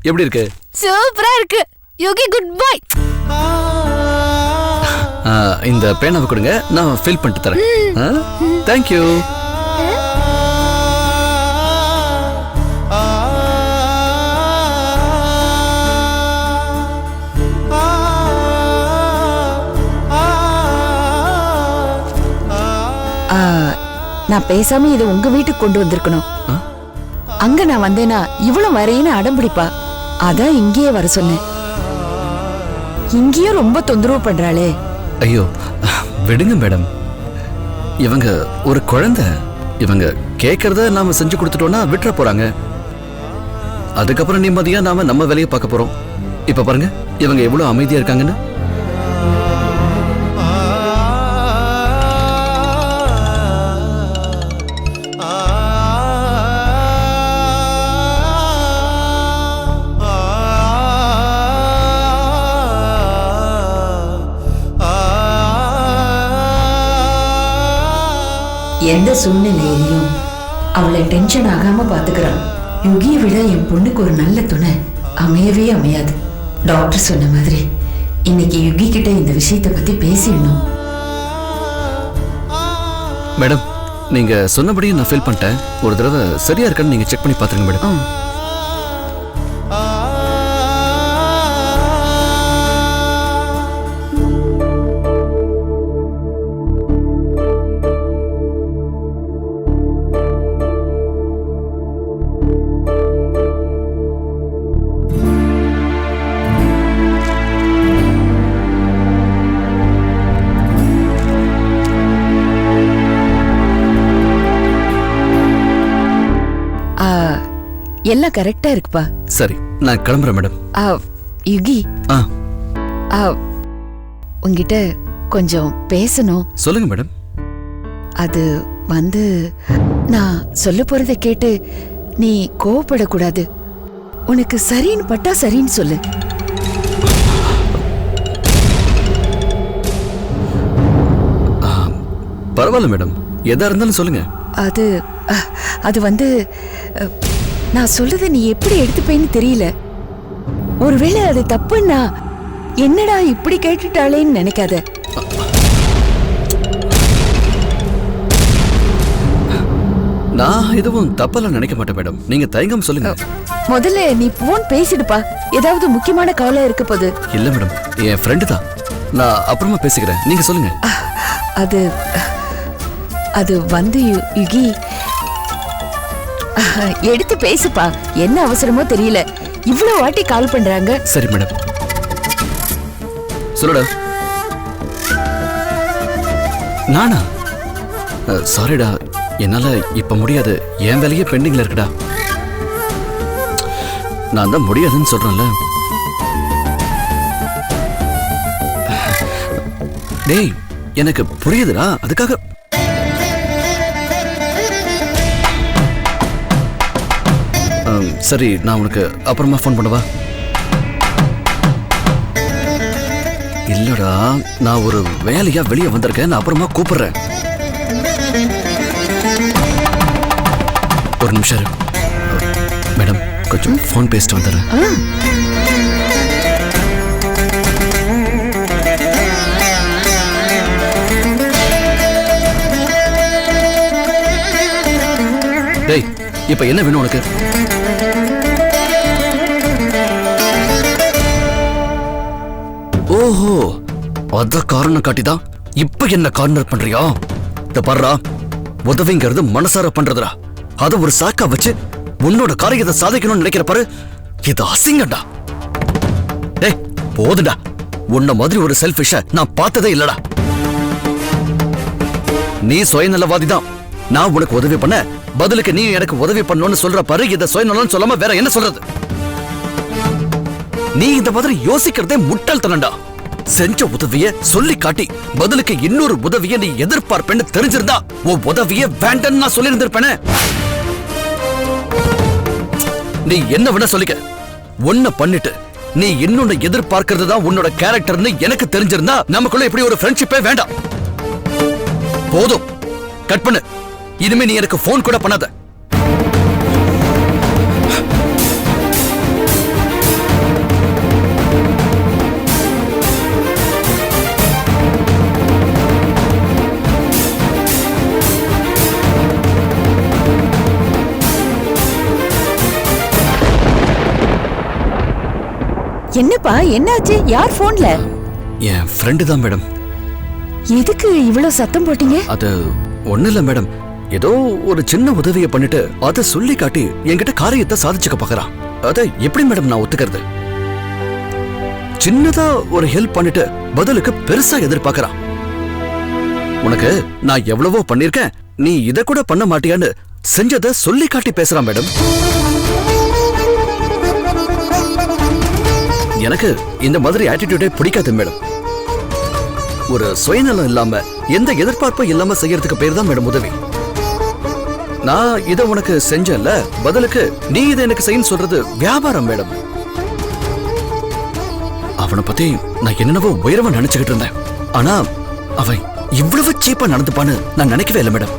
எப்படி இருக்கு? சூப்பரா இருக்கு யோகி. Good bye. இந்த பேனாவை கொடுங்க, நான் ஃபில் பண்ணிட்டு தரேன். தேங்க்யூ. நான் பேசாம இதை உங்க வீட்டுக்கு கொண்டு வந்திருக்கணும். அங்க நான் வந்தேனா இவ்வளவு வரையின்னு அடம்பிடிப்பா. அதான் இங்கேயே வர சொன்னேன். இங்கேயும் ரொம்ப தொந்தரவு பண்றாளே. ஐயோ விடுங்க மேடம், இவங்க ஒரு குழந்தை. இவங்க கேட்கறத நாம செஞ்சு கொடுத்துட்டோம்னா விட்டுற போறாங்க. அதுக்கப்புறம் நிம்மதியா நாம நம்ம வேலையை பார்க்க போறோம். இப்ப பாருங்க இவங்க எவ்வளவு அமைதியா இருக்காங்கன்னு. எந்த சூழ்நிலையிலையும் அவளை டென்ஷன் ஆகாம பாத்துக்கிறான். யுகியை விட என் பொண்ணுக்கு ஒரு நல்ல துணை அமையவே அமையாது. டாக்டர் சொன்ன மாதிரி இன்னைக்கு யுகி கிட்ட இந்த விஷயத்தை பத்தி பேசிடணும். மேடம் நீங்க சொன்னபடியே நான் ஃபீல் பண்ணிட்டேன். ஒரு தடவை சரியா இருக்கான்னு நீங்க செக் பண்ணி பாத்துருங்க மேடம். எல்லாம் கரெக்டா இருக்குப்பா. சரி நான் கிளம்புறேன் மேடம். யுகி, உங்ககிட்ட கொஞ்சம் பேசணும். சொல்லுங்க மேடம். அது வந்து நான் சொல்ல போறதை கேட்டு நீ கோவப்படக்கூடாது. உனக்கு சரின்னு பட்டா சரின்னு சொல்லு. பரவாயில்ல மேடம், எதா இருந்தாலும் சொல்லுங்க. அது வந்து நான் சொல்றத நீ எப்படி எடுத்துப்பேன்னு தெரியல. ஒருவேளை அது தப்புன்னா என்னடா இப்படி கேட்டுட்டாளேன்னு நினைக்காத. நான் எதுவும் தப்பெல்லாம் நினைக்க மாட்டேன் மேடம், நீங்க தயங்காம சொல்லுங்க. முதல்ல நீ போன் பேசிடுப்பா. ஏதாவது முக்கியமான கவலை இருக்க போது. இல்ல மேடம், என் ஃப்ரெண்டு தான். நான் அப்புறமா பேசிக்கிறேன், நீங்க சொல்லுங்க. அது வந்து யுகி, எடுத்து பேசுப்பா. என்ன அவசரமோ தெரியல, இவ்வளவு வாட்டி கால் பண்றாங்க. சரி மேடம், சொல்லுடா. நானா? சாரிடா, என்னால இப்ப முடியாது. என் வேலையே பெண்டிங்ல இருக்குடா. நான் தான் முடியாதுன்னு சொல்றேன்ல. டேய் எனக்கு புரியுதுடா, அதுக்காக. சரி நான் உனக்கு அப்புறமா ஃபோன் பண்ணவா? இல்லடா, நான் ஒரு வேலையா வெளியே வந்திருக்கேன், நான் அப்புறமா கூப்பிடுறேன். ஒரு நிமிஷம் இரு மேடம், கொஞ்சம் ஃபோன் பேசிட்டு வந்துடுறேன். டேய் இப்ப என்ன வேணும் உனக்கு? ஓஹோ, அத காரணம் காட்டிதான் இப்ப என்ன கார்னர் பண்றியா? இத பாருடா, உதவிங்கிறது மனசார பண்றதுடா. அத ஒரு சாக்கா வச்சு உன்னோட காரியத்தை சாதிக்கணும்னு நினைக்கிற பாரு, இது அசிங்கம்டா. டேய் போதுடா, உன்ன மாதிரி ஒரு செல்ஃபிஷ நான் பார்த்ததே இல்லடா. நீ சுயநலவாதிதான். நான் உனக்கு உதவி பண்ண, பதிலுக்கு நீ எனக்கு உதவி பண்ணணும்னு சொல்ற பாரு, இத சுயநலம் சொல்லாம வேற என்ன சொல்றது? நீ இந்த மாதிரி யோசிக்கிறதே முட்டாள்தனம்டா. செஞ்ச உதவிய சொல்லி காட்டி பதிலுக்கு இன்னொரு உதவிய நீ எதிர்பார்ப்பேன்னு தெரிஞ்சிருந்தா உன் உதவிய வேண்டான்னு நான் சொல்லி இருந்திருப்பேனே. நீ என்ன வேணா சொல்லிக்க, ஒன்ன பண்ணிட்டு நீ இன்னொன்னு எதிர்பார்க்கிறது தான் உன்னோட கேரக்டர்னு எனக்கு தெரிஞ்சிருந்தா நமக்குள்ள இப்படி ஒரு ஃப்ரெண்ட்ஷிப்பே வேண்டாம். போதும், கட் பண்ணு. இனிமே நீ எனக்கு போன் கூட பண்ணாத. என்னப்பா என்னாச்சு? யார் போன்ல? என் ஃப்ரெண்டு தான் மேடம். எதுக்கு இவ்வளவு சத்தம் போட்டீங்க? அது ஒண்ணு இல்ல மேடம். ஏதோ ஒரு சின்ன உதவியை பண்ணிட்டு அதை சொல்லி காட்டி என்கிட்ட காரியத்தை சாதிச்சுக்க பாக்குறான். அதை எப்படி மேடம் நான் ஒத்துக்கிறது? சின்னதா ஒரு ஹெல்ப் பண்ணிட்டு பதிலுக்கு பெருசா எதிர்பார்க்கறான். உனக்கு நான் எவ்வளவோ பண்ணிருக்கேன், நீ இத கூட பண்ண மாட்டியான்னு செஞ்சதை சொல்லி காட்டி பேசுறான் மேடம். எனக்கு இந்த மாதிரி ஆட்டிடியூடே பிடிக்காது மேடம். ஒரு சுயநலம் இல்லாம எந்த எதிர்பார்ப்பும் இல்லாம செய்யறதுக்கு பேர் தான் மேடம் உதவி. நான் இத உனக்கு செஞ்சல, பதிலுக்கு நீ இதை எனக்கு செய்யன்னு சொல்றது வியாபாரம் மேடம். அவனை பத்தி நான் என்னென்னவோ உயர்வா நினைச்சுக்கிட்டு இருந்தேன். ஆனா அவன் இவ்வளவு சீப்பா நடந்துப்பான்னு நான் நினைக்கவே இல்லை மேடம்.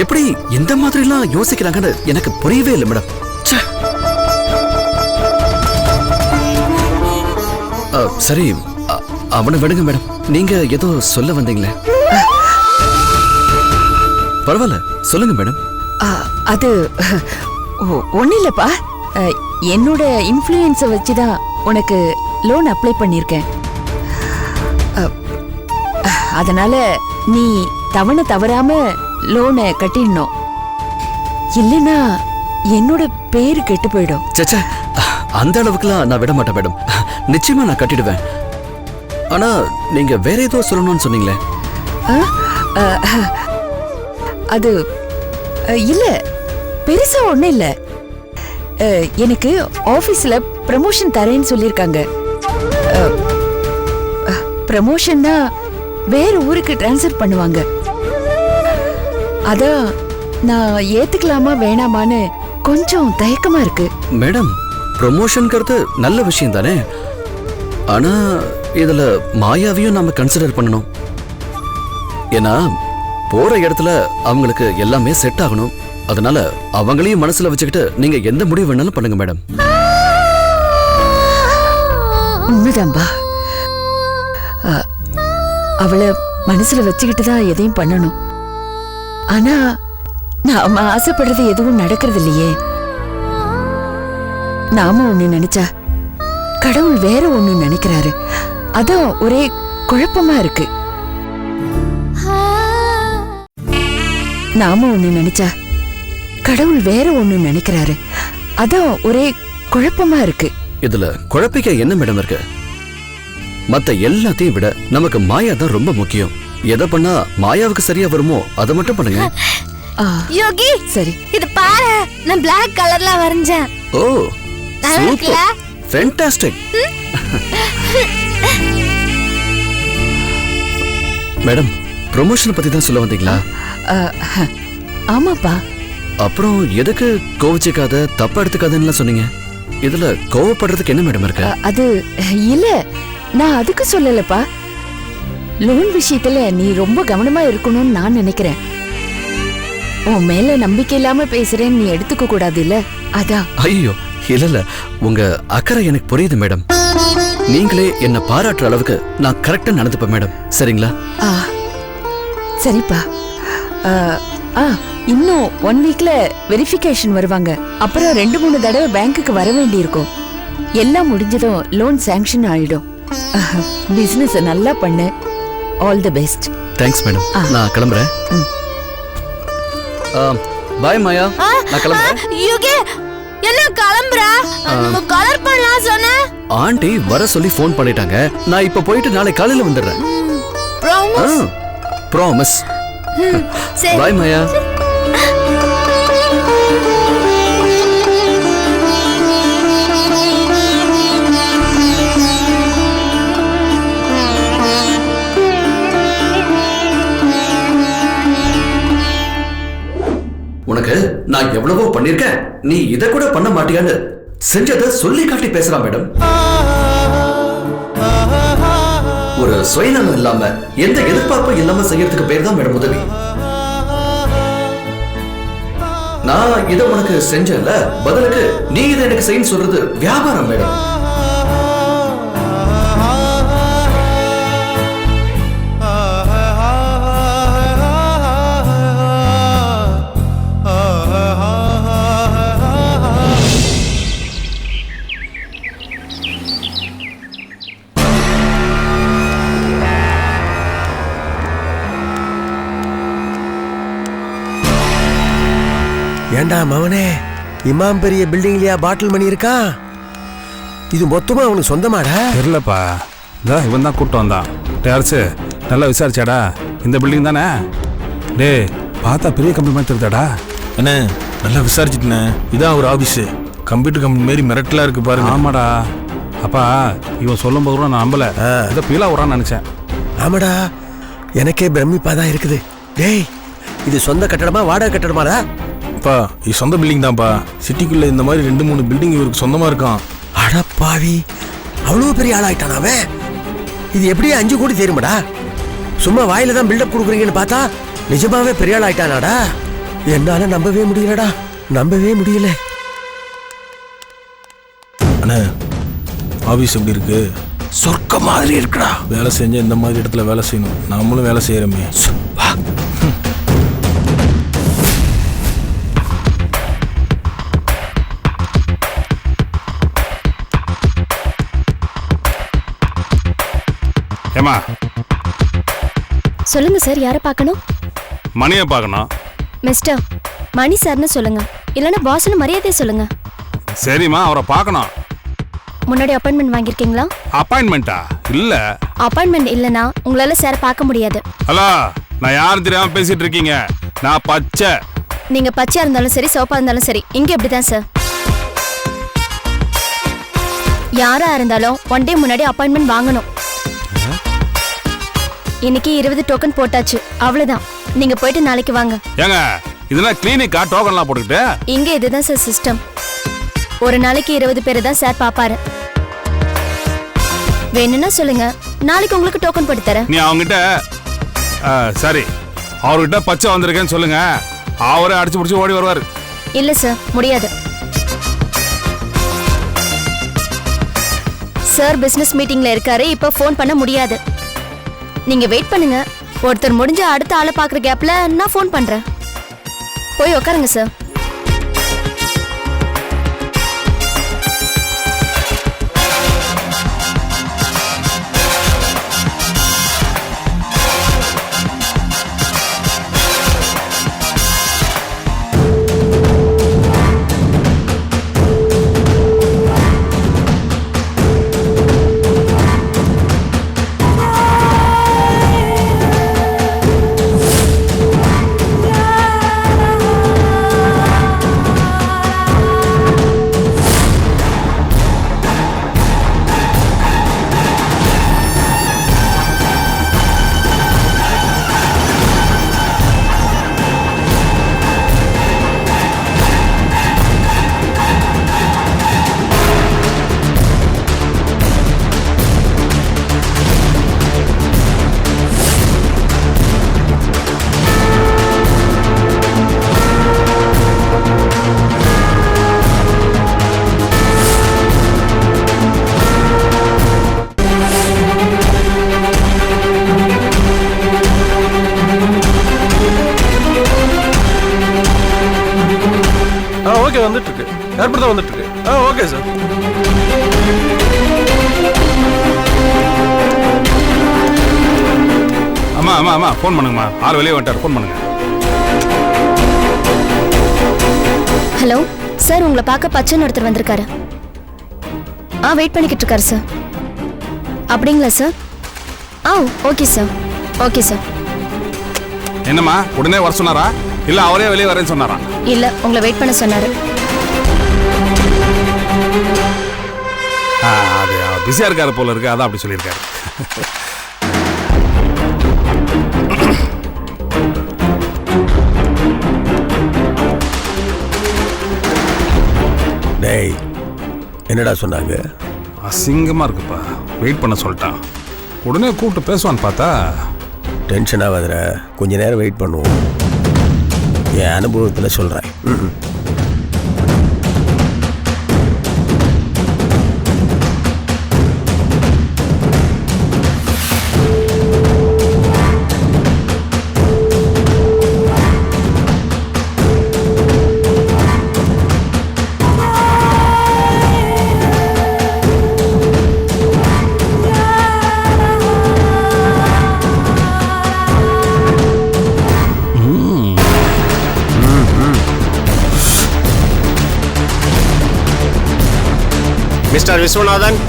எப்படி இந்த மாதிரி எல்லாம் யோசிக்கிறாங்கன்னு எனக்கு புரியவே இல்லை மேடம். சரி, அவனை விடுங்க மேடம். நீங்க ஏதோ சொல்ல வந்தீங்களே? பரவாயில்ல, சொல்லுங்க மேடம். அது ஒன்னும் இல்லப்பா. என்னோட இன்ஃப்ளூயன்ஸை வச்சுதான் உனக்கு லோன் அப்ளை பண்ணிருக்கேன். அதனால நீ தவணை தவறாம லோனை கட்டிடணும். இல்லைன்னா என்னோட பேரு கெட்டு போயிடும். சச்சா, அந்த அளவுக்குலாம் நான் விட மாட்டேன் மேடம். நிச்சயமா நான் கட்டிடுவேன். ஆனா நீங்க வேற ஏதோ சொல்லணும்னு சொன்னீங்களே? அது இல்ல, பெருசா ஒண்ணும் இல்ல. எனக்கு ஆபீஸ்ல ப்ரமோஷன் தரேன்னு சொல்லிருக்காங்க. ப்ரமோஷன்னா வேற ஊருக்கு டிரான்ஸ்ஃபர் பண்ணுவாங்க. அதான் நான் ஏத்துக்கலாமா வேணாமான்னு கொஞ்சம் தயக்கமா இருக்கு. மேடம், ப்ரமோஷன்ங்கிறது நல்ல விஷயம் தானே. ஆனா இதுல மாயாவையும் நாம கன்சிடர் பண்ணணும். ஏன்னா போற இடத்துல அவங்களுக்கு எல்லாமே செட் ஆகணும். அதனால அவங்களையும் மனசுல வச்சுக்கிட்டு நீங்க எந்த முடிவு வேணாலும் பண்ணுங்க மேடம். உண்மைதான்பா. அவளை மனசுல வச்சுக்கிட்டு தான் எதையும் பண்ணணும். ஆனா நாம ஆசைப்படுறது எதுவும் நடக்கிறது இல்லையே. நாம ஒண்ணு நினைச்சா கடவுள் வேற ஒண்ணு நினைக்கிறாரு. அதான் ஒரே குழப்பமா இருக்கு. நாம ஒண்ணு நினைச்சா கடவுள் வேற ஒண்ணு நினைக்கிறாரு. அதான் ஒரே குழப்பமா இருக்கு. இதுல குழப்பிக்க என்ன மேடம் இருக்கு? மத்த எல்லாத்தையும் விட நமக்கு மாயா தான் ரொம்ப முக்கியம். எதை பண்ணா மாயாவுக்கு சரியா வருமோ அதை மட்டும் பண்ணுங்க. யோகி, சரி, இது பாரு, நான் பிளாக் கலர்ல வரைஞ்சேன். ஓ, சூப்பர், ஃபேண்டாஸ்டிக். மேடம், ப்ரமோஷன் பத்தி தான் சொல்ல வந்தீங்களா? ஆமாப்பா. அப்புறம் எதுக்கு கோவிச்சுக்காத, தப்பா எடுத்துக்காதன்னு சொன்னீங்க? இதுல கோவப்படுறதுக்கு என்ன மேடம் இருக்கு? அது இல்ல, நான் அதுக்கு சொல்லலப்பா. லோன் விஷயத்துல நீ ரொம்ப கவனமா இருக்கணும்னு நான் நினைக்கிறேன். உன் மேல நம்பிக்கை இல்லாம பேசுறேன்னு நீ எடுத்துக்க கூடாது இல்ல, அதான். ஐயோ, இல்ல, உங்க அக்கறை எனக்கு புரியுது மேடம். நீங்களே என்ன பாராட்டுற அளவுக்கு நான் கரெக்டா நடந்துப்பேன் மேடம். சரிங்களா? சரிப்பா. இன்னும் 1 வீக்ல வெரிஃபிகேஷன் வருவாங்க. அப்புறம் 2-3 தடவை பேங்க்குக்கு வர வேண்டி இருக்கும். எல்லாம் முடிஞ்சதும் லோன் சாங்ஷன் ஆயிடும். பிசினஸ் நல்லா பண்ணு. All the best. Thanks madam. நான் கிளம்புறேன். பாய் மாயா, நான் கிளம்புறேன். யோகி, என்ன கிளம்புறா? நம்ம கலர் பண்ணலாம் சொன்ன. ஆண்டி வர சொல்லி ஃபோன் பண்ணிட்டாங்க. நான் இப்ப போயிட்டு நாளை காலையில வந்துடுறேன். ப்ராமிஸ். பாய் மாயா. உனக்கு நான் எவ்வளவோ பண்ணிருக்கேன், நீ இத கூட பண்ண மாட்டியான்னு செஞ்சதை சொல்லி காட்டி பேசுறான் மேடம். ஒரு சுயநலம் இல்லாம எந்த எதிர்பார்ப்பும் இல்லாம செய்யறதுக்கு பேர் தான் மேடம் உதவி. நான் இத உனக்கு செஞ்சல, பதிலுக்கு நீ இதை எனக்கு செய்யன்னு சொல்றது வியாபாரம் மேடம். ஏண்டா மவனே, இமாம் பெரிய பில்டிங்லயா பாட்டில் மணி இருக்கா? இது மொத்தமா அவனுக்கு சொந்தமாடா? தெரியலப்பா. இவன் தான் கூப்பிட்டு வந்தான். யாருச்சு நல்லா விசாரிச்சாடா? இந்த பில்டிங் தானே? டே பார்த்தா பெரிய கம்பெனி மாதிரி தெரியுதாடா? அண்ணே நல்லா விசாரிச்சுட்டேண்ணே. இதான் ஒரு ஆஃபீஸு. கம்ப்யூட்டர் கம்பெனி மாரி மிரட்டலாக இருக்கு பாருங்க. ஆமாடா. அப்பா இவன் சொல்லும் போது கூட நான் நம்பல. இதை பீலா வரான்னு நினைச்சேன். ஆமாடா, எனக்கே பிரமிப்பா தான் இருக்குது. டேய், இது சொந்த கட்டடமா வாடகை கட்டடமாடா? அப்பா இது சொந்த பில்டிங் தான்ப்பா. சிட்டிக்குள்ள இந்த மாதிரி 2-3 பில்டிங் இவருக்கு சொந்தமா இருக்கான். அடப்பாவி, அவ்வளவு பெரிய ஆளாயிட்டான் அவன். இது எப்படியே 5 கோடி தெரியுமாடா? சும்மா வாயில தான் பில்டப் கொடுக்குறீங்கன்னு பார்த்தா நிஜமாவே பெரிய ஆளாயிட்டானாடா. என்னால நம்பவே முடியலடா, நம்பவே முடியல. அண்ணே ஆஃபீஸ் எப்படி இருக்கு? சொர்க்க மாதிரி இருக்குடா. வேலை செஞ்சா இந்த மாதிரி இடத்துல வேலை செய்யணும். நம்மளும் வேலை செய்யறோமே. வா. ஏமா சொல்லுங்க சார், யாரை பார்க்கணும்? மணியை பார்க்கணும். மிஸ்டர் மணி சார்னு சொல்லுங்க, இல்லைன்னா பாஸ்னு மரியாதையை சொல்லுங்க. சரிம்மா, அவரை பார்க்கணும். முன்னாடி அப்பாயின்மெண்ட் வாங்கியிருக்கீங்களா? அப்பாயின்மெண்ட்டா? இல்ல. அப்பாயின்மெண்ட் இல்லைன்னா உங்களால சார் பார்க்க முடியாது. ஹலோ, நான் யாரும் தெரியாம பேசிட்டு இருக்கீங்க. நான் பச்சை. நீங்க பச்சையா இருந்தாலும் சரி, சிவப்பா இருந்தாலும் சரி, இங்க இப்படிதான் சார். யாரா இருந்தாலும் 1 டே முன்னாடி அப்பாயின்மெண்ட் வாங்கணும். இன்னைக்கு 20 டோக்கன் போட்டாச்சு, அவ்வளவுதான். நீங்க போயிட்டு நாளைக்கு வாங்க. ஏங்க இதெல்லாம் கிளினிக்கா? டோக்கன்லாம் போட்டுக்கிட்டு இங்க இதுதான் சார் சிஸ்டம். ஒரு நாளைக்கு 20 பேரை தான் சார் பாப்பாரு. வேணும்னா சொல்லுங்க, நாளைக்கு உங்களுக்கு டோக்கன் போட்டு தரேன். நீ அவங்ககிட்ட சரி அவர்கிட்ட பச்சை வந்திருக்கேன்னு சொல்லுங்க. அவரே அடிச்சு பிடிச்சி ஓடி வருவாரு. இல்ல சார், முடியாது. சார் பிசினஸ் மீட்டிங்ல இருக்காரு, இப்ப போன் பண்ண முடியாது. நீங்க வெயிட் பண்ணுங்க. ஒருத்தர் முடிஞ்ச அடுத்த ஆளை பாக்குற கேப்ல நான் போன் பண்றேன். போய் உட்காருங்க சார். ஓகே, வந்துட்டு இருக்கு. ஏர்போர்ட் தான் வந்துட்டு இருக்கு. Okay sir. அம்மா அம்மா அம்மா ஃபோன் பண்ணுங்கம்மா. ஆள் வெளியே வந்துட்டார், ஃபோன் பண்ணுங்க. ஹலோ சார், உங்களை பார்க்க பச்சைன்னு ஒருத்தர் வந்திருக்காரு. வெயிட் பண்ணிக்கிட்டு இருக்காரு சார். அப்படிங்களா sir? Okay sir. Okay sir. என்னம்மா உடனே வர சொன்னாரா இல்ல அவரே வெளியே வரேன்னு சொன்னாரா? இல்ல, உங்களை வெயிட் பண்ண சொன்னாரு. அது பிஸியா இருக்காரு போல இருக்கு, அதான் அப்படி சொல்லியிருக்காரு. டேய், என்னடா சொன்னாங்க? அசிங்கமா இருக்குப்பா. வெயிட் பண்ண சொல்லிட்டான். உடனே கூப்பிட்டு பேசுவான்னு பார்த்தா டென்ஷன் ஆகாதுடா, கொஞ்ச நேரம் வெயிட் பண்ணுவோம். என் அனுபவத்தில் சொல்கிறேன். மிஸ்டர் விஸ்வநாதன்,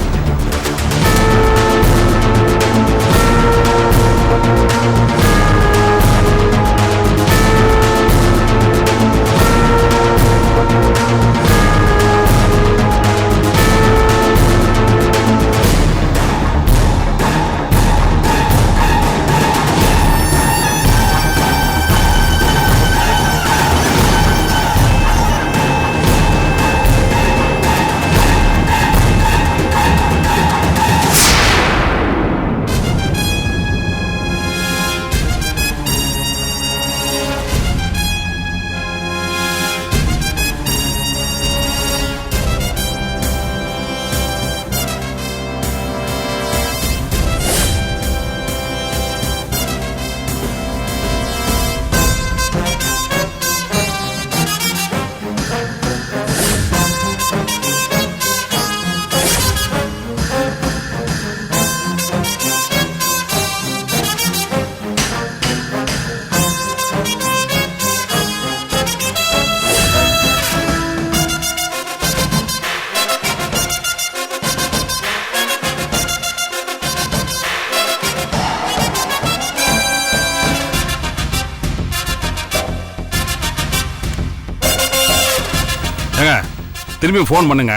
திரும்பி ஃபோன் பண்ணுங்க.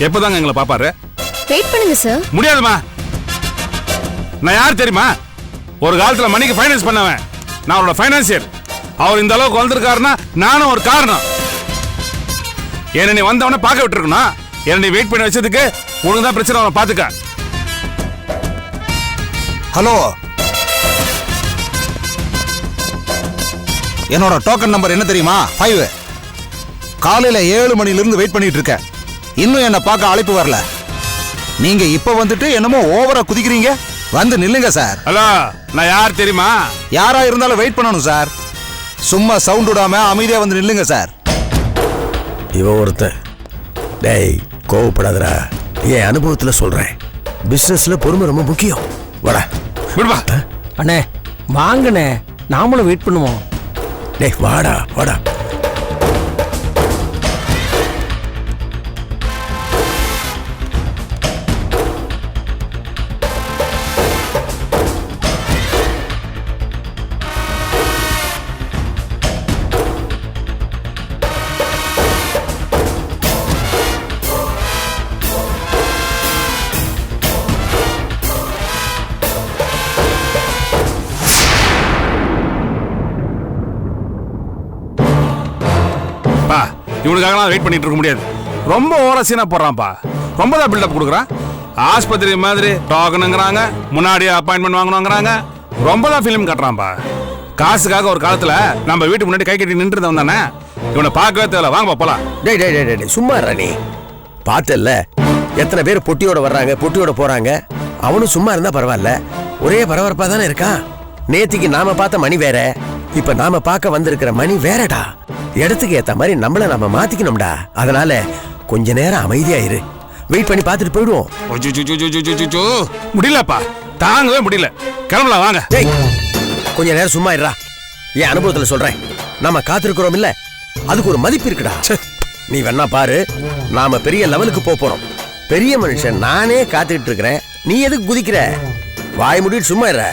எப்பதாங்க எங்களை பாப்பாரு? வெயிட் பண்ணுங்க சார். முடியாதுமா. நான் யார் தெரியுமா? ஒரு காலத்துல மணிக்கு ஃபைனான்ஸ் பண்ணவன். நான் அவரோட ஃபைனான்சியர். அவர் இந்த அளவுக்கு வந்திருக்காருன்னா நானும் ஒரு காரணம். என்ன நீ வந்தவன பார்க்க விட்டுருக்கணும். என்ன நீ வெயிட் பண்ணி வச்சதுக்கு உனக்கு தான் பிரச்சனை. அவனை பார்த்துக்க. ஹலோ, என்னோட டோக்கன் நம்பர் என்ன தெரியுமா? 5. காலையில 7 மணிலிருந்து வெயிட் பண்ணிட்டு இருக்கேன். இன்னும் என்ன பார்க்க அழைப்பு வரல. நீங்க இப்ப வந்துட்டு என்னமோ ஓவரா குதிக்கிறீங்க. வந்து நில்லுங்க சார். ஹலோ, நான் யார் தெரியுமா? யாரா இருந்தாலும் வெயிட் பண்ணணும் சார். சும்மா சவுண்ட் விடாம அமைதியா வந்து நில்லுங்க சார். இவன் ஒருத்தன். டேய், கோவப்படாதடா. என் அனுபவத்துல சொல்றேன். பிசினஸ்ல பொறுமை ரொம்ப முக்கியம். வாடா. விடுவா. அண்ணே வாங்கண்ணே, நாமளும் வெயிட் பண்ணுவோம். டேய் வாடா வாடா. இவனுக்காக வெயிட் பண்ணிட்டு இருக்க முடியாது. ரொம்ப ஓவரா சீனா போடுறான்ப்பா. ரொம்ப தான் பில்டப் கொடுக்குறான். ஆஸ்பத்திரி மாதிரி டோக்கனுங்கிறாங்க, முன்னாடியே அப்பாயின்மெண்ட் வாங்கணுங்கிறாங்க. ரொம்ப தான் ஃபிலிம் கட்டுறான்ப்பா. காசுக்காக ஒரு காலத்துல நம்ம வீட்டு முன்னாடி கை கட்டி நின்று இருந்தவன் தானே. இவனை பார்க்கவே தேவையில்ல. வாங்க போலாம். டேய் டேய் டேய் டேய், சும்மா நீ பார்த்தல்ல எத்தனை பேர் பொட்டியோட வர்றாங்க, பொட்டியோட போறாங்க. அவனும் சும்மா இருந்தா பரவாயில்ல. ஒரே பரபரப்பா தானே இருக்கான். நேத்திக்கு நாம பார்த்த மணி வேற, இப்ப நாம பார்க்க வந்திருக்கிற மணி வேறடா. இடத்துக்கு ஏத்த மாதிரி நம்மள நாம மாத்திக்கணும்டா. அதனால கொஞ்ச நேரம் அமைதியா இரு. வெயிட் பண்ணி பார்த்துட்டு போயிடுவோம். முடியலப்பா, தாங்கவே முடியல. கிளம்பலாம் வாங்க. டேய் கொஞ்ச நேரம் சும்மா இருடா. என் அனுபவத்துல சொல்றேன். நாம காத்திருக்கிறோம் இல்ல, அதுக்கு ஒரு மதிப்பு இருக்குடா. நீ வேணா பாரு, நாம பெரிய லெவலுக்கு போறோம். பெரிய மனுஷன் நானே காத்துக்கிட்டு இருக்கிறேன். நீ எதுக்கு குதிக்கிற? வாய் முடிட்டு சும்மா இருற.